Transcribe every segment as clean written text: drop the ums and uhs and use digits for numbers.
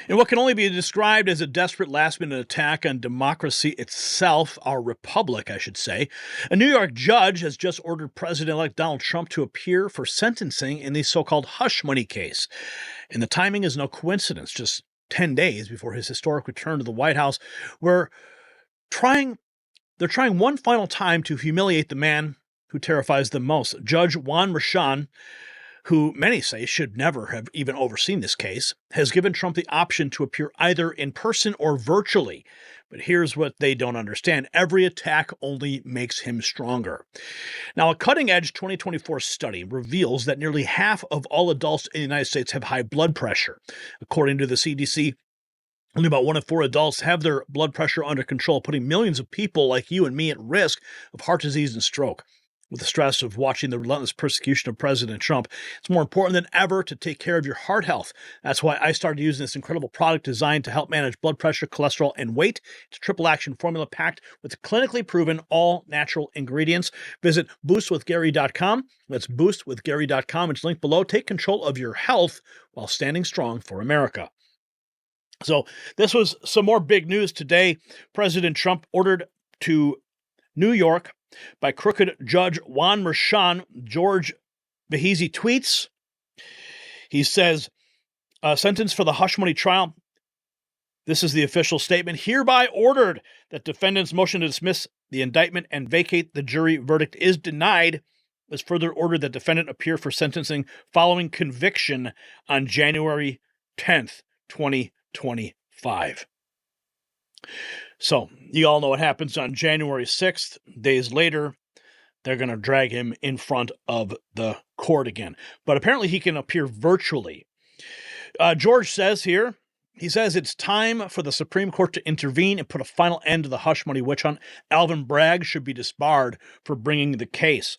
In what can only be described as a desperate last-minute attack on democracy itself, our republic, I should say, a New York judge has just ordered President-elect Donald Trump to appear for sentencing in the so-called hush money case. And the timing is no coincidence. Just 10 days before his historic return to the White House, they're trying one final time to humiliate the man who terrifies them most. Judge Juan Merchan, who many say should never have even overseen this case, has given Trump the option to appear either in person or virtually. But here's what they don't understand. Every attack only makes him stronger. Now, a cutting-edge 2024 study reveals that nearly half of all adults in the United States have high blood pressure. According to the CDC, only about 1 in 4 adults have their blood pressure under control, putting millions of people like you and me at risk of heart disease and stroke. With the stress of watching the relentless persecution of President Trump, it's more important than ever to take care of your heart health. That's why I started using this incredible product designed to help manage blood pressure, cholesterol, and weight. It's a triple action formula packed with clinically proven all natural ingredients. Visit boostwithgary.com. That's boostwithgary.com. It's linked below. Take control of your health while standing strong for America. So this was some more big news today. President Trump ordered to New York by crooked Judge Juan Merchan. George Behezy tweets. He says, sentence for the hush money trial. This is the official statement. Hereby ordered that defendant's motion to dismiss the indictment and vacate the jury verdict is denied. It was further ordered that defendant appear for sentencing following conviction on January 10th, 2025. So, you all know what happens on January 6th. Days later, they're going to drag him in front of the court again. But apparently he can appear virtually. George says here, he says it's time for the Supreme Court to intervene and put a final end to the hush money witch hunt. Alvin Bragg should be disbarred for bringing the case.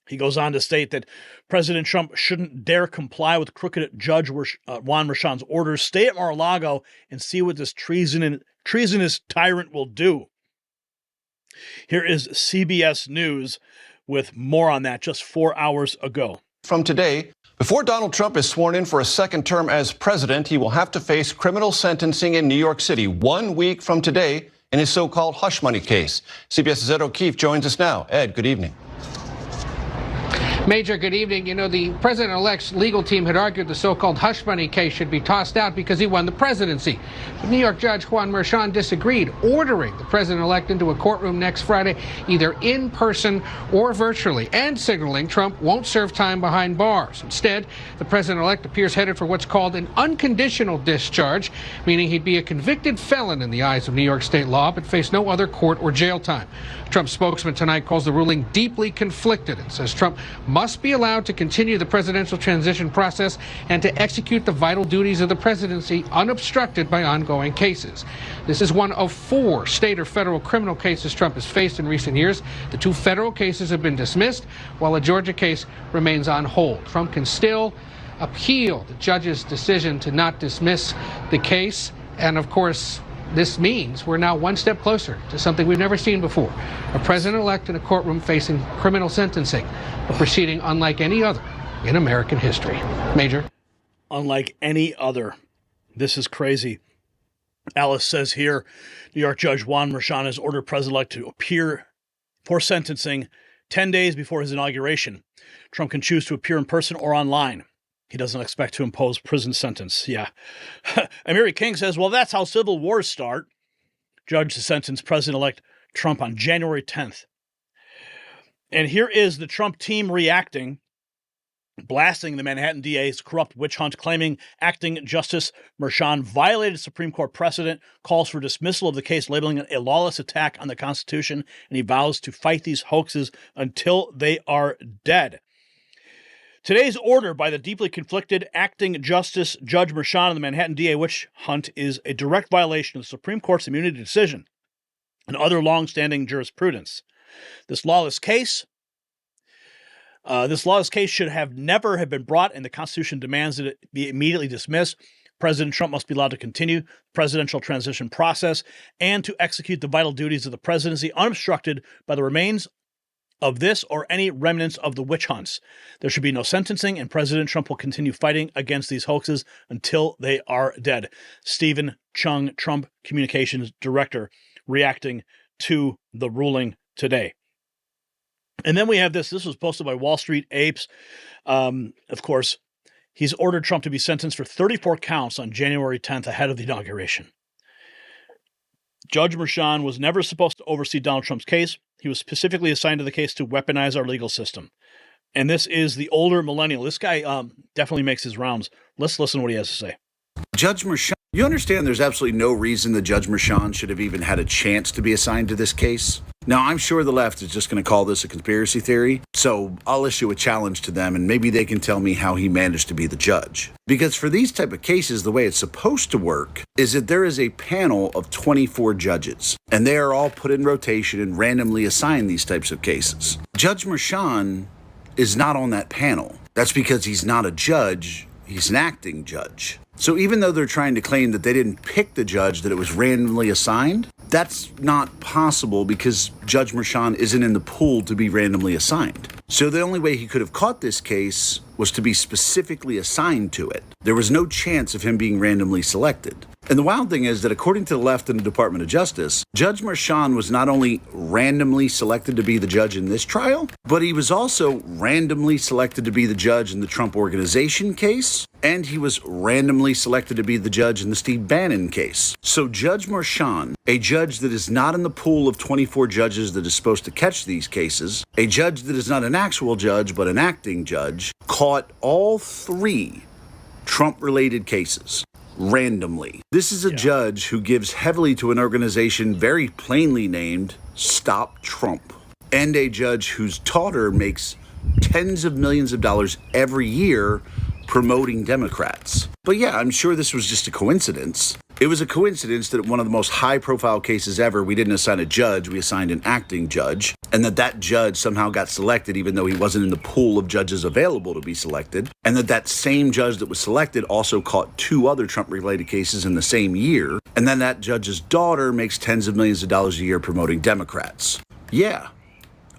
He goes on to state that President Trump shouldn't dare comply with crooked Judge Juan Merchan's orders. Stay at Mar-a-Lago and see what this treasonous tyrant will do. Here is CBS News with more on that just 4 hours ago. From today, before Donald Trump is sworn in for a second term as president, he will have to face criminal sentencing in New York City 1 week from today in his so-called hush money case. CBS's Ed O'Keefe joins us now. Ed, good evening. Major, good evening. You know, the president-elect's legal team had argued the so-called hush money case should be tossed out because he won the presidency. But New York Judge Juan Merchan disagreed, ordering the president-elect into a courtroom next Friday, either in person or virtually, and signaling Trump won't serve time behind bars. Instead, the president-elect appears headed for what's called an unconditional discharge, meaning he'd be a convicted felon in the eyes of New York state law, but face no other court or jail time. Trump's spokesman tonight calls the ruling deeply conflicted and says Trump must be allowed to continue the presidential transition process and to execute the vital duties of the presidency unobstructed by ongoing cases. This is one of 4 state or federal criminal cases Trump has faced in recent years. The 2 federal cases have been dismissed, while a Georgia case remains on hold. Trump can still appeal the judge's decision to not dismiss the case, and of course, this means we're now one step closer to something we've never seen before. A president-elect in a courtroom facing criminal sentencing, a proceeding unlike any other in American history. Major? Unlike any other. This is crazy. Alice says here, New York Judge Juan Merchan has ordered President-elect to appear for sentencing 10 days before his inauguration. Trump can choose to appear in person or online. He doesn't expect to impose prison sentence. Yeah. Amiri King says, well, that's how civil wars start. Judge to sentence President-elect Trump on January 10th. And here is the Trump team reacting, blasting the Manhattan DA's corrupt witch hunt, claiming acting Justice Merchan violated Supreme Court precedent, calls for dismissal of the case, labeling it a lawless attack on the Constitution, and he vows to fight these hoaxes until they are dead. Today's order by the deeply conflicted acting Justice Judge Merchan on the Manhattan DA witch hunt is a direct violation of the Supreme Court's immunity decision and other long-standing jurisprudence. This lawless case should have never have been brought, and the Constitution demands that it be immediately dismissed. President Trump must be allowed to continue the presidential transition process and to execute the vital duties of the presidency unobstructed by the remains of this or any remnants of the witch hunts. There should be no sentencing, and President Trump will continue fighting against these hoaxes until they are dead. Stephen Chung, Trump Communications Director, reacting to the ruling today. And then we have this. This was posted by Wall Street Apes. Of course, he's ordered Trump to be sentenced for 34 counts on January 10th ahead of the inauguration. Judge Merchan was never supposed to oversee Donald Trump's case. He was specifically assigned to the case to weaponize our legal system. And this is the older millennial. This guy definitely makes his rounds. Let's listen to what he has to say. Judge Merchan, you understand there's absolutely no reason that Judge Merchan should have even had a chance to be assigned to this case? Now, I'm sure the left is just going to call this a conspiracy theory, so I'll issue a challenge to them and maybe they can tell me how he managed to be the judge. Because for these type of cases, the way it's supposed to work is that there is a panel of 24 judges, and they are all put in rotation and randomly assigned these types of cases. Judge Merchan is not on that panel. That's because he's not a judge, he's an acting judge. So even though they're trying to claim that they didn't pick the judge, that it was randomly assigned, that's not possible because Judge Merchan isn't in the pool to be randomly assigned. So the only way he could have caught this case was to be specifically assigned to it. There was no chance of him being randomly selected. And the wild thing is that according to the left and the Department of Justice, Judge Merchan was not only randomly selected to be the judge in this trial, but he was also randomly selected to be the judge in the Trump Organization case, and he was randomly selected to be the judge in the Steve Bannon case. So Judge Merchan, a judge that is not in the pool of 24 judges that is supposed to catch these cases, a judge that is not an actual judge but an acting judge, caught all 3 Trump-related cases randomly. This is a judge who gives heavily to an organization very plainly named Stop Trump, and a judge whose daughter makes tens of millions of dollars every year promoting Democrats. But yeah, I'm sure this was just a coincidence. It was a coincidence that one of the most high-profile cases ever, we didn't assign a judge, we assigned an acting judge, and that judge somehow got selected even though he wasn't in the pool of judges available to be selected, and that same judge that was selected also caught 2 other Trump-related cases in the same year, and then that judge's daughter makes tens of millions of dollars a year promoting Democrats. Yeah,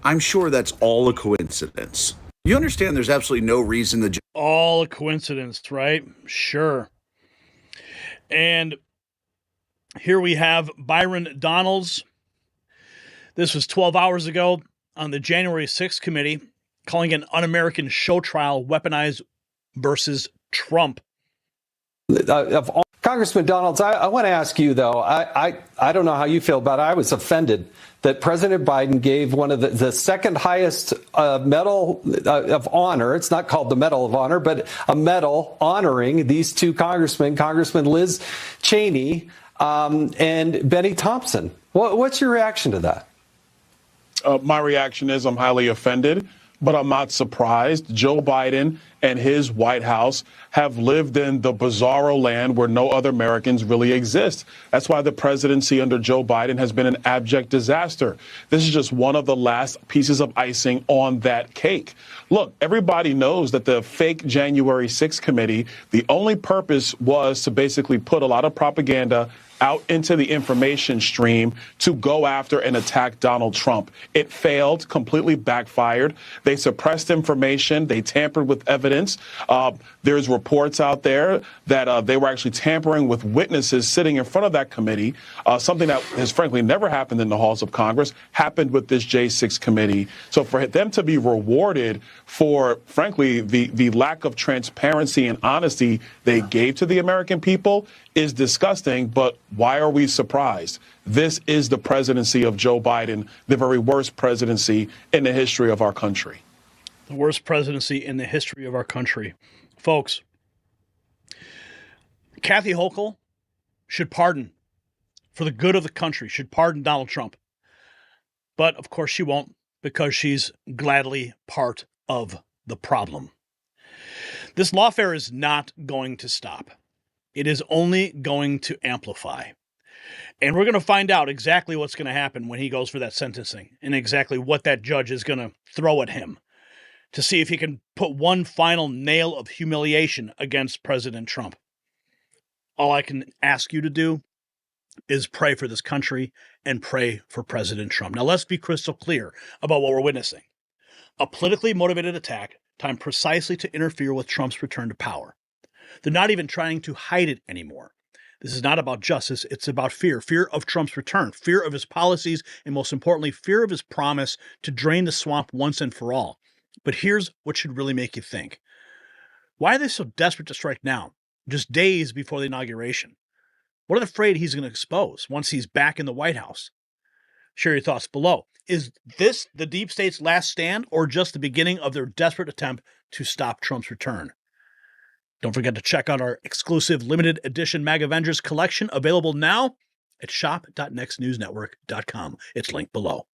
I'm sure that's all a coincidence. You understand there's absolutely no reason that... All a coincidence, right? Sure. And here we have Byron Donalds. This was 12 hours ago on the January 6th committee, calling it an un-American show trial, weaponized versus Trump. Congressman Donalds, I want to ask you, though, I don't know how you feel about it. I was offended that President Biden gave one of the second highest medal of honor. It's not called the Medal of Honor, but a medal honoring these 2 congressmen, Congressman Liz Cheney and Benny Thompson. What's your reaction to that? My reaction is I'm highly offended, but I'm not surprised. Joe Biden and his White House have lived in the bizarro land where no other Americans really exist. That's why the presidency under Joe Biden has been an abject disaster. This is just one of the last pieces of icing on that cake. Look, everybody knows that the fake January 6th committee, the only purpose was to basically put a lot of propaganda out into the information stream to go after and attack Donald Trump. It failed, completely backfired. They suppressed information. They tampered with evidence. There's reports out there that they were actually tampering with witnesses sitting in front of that committee, something that has frankly never happened in the halls of Congress, happened with this J6 committee. So for them to be rewarded for, frankly, the lack of transparency and honesty they gave to the American people is disgusting, but why are we surprised? This is the presidency of Joe Biden, the very worst presidency in the history of our country. The worst presidency in the history of our country. Folks, Kathy Hochul should pardon, for the good of the country, should pardon Donald Trump. But, of course, she won't, because she's gladly part of the problem. This lawfare is not going to stop. It is only going to amplify. And we're going to find out exactly what's going to happen when he goes for that sentencing and exactly what that judge is going to throw at him to see if he can put one final nail of humiliation against President Trump. All I can ask you to do is pray for this country and pray for President Trump. Now, let's be crystal clear about what we're witnessing. A politically motivated attack timed precisely to interfere with Trump's return to power. They're not even trying to hide it anymore. This is not about justice. It's about fear. Fear of Trump's return, fear of his policies, and most importantly, fear of his promise to drain the swamp once and for all. But here's what should really make you think. Why are they so desperate to strike now, just days before the inauguration? What are they afraid he's going to expose once he's back in the White House? Share your thoughts below. Is this the deep state's last stand or just the beginning of their desperate attempt to stop Trump's return? Don't forget to check out our exclusive limited edition Mag Avengers collection available now at shop.nextnewsnetwork.com. It's linked below.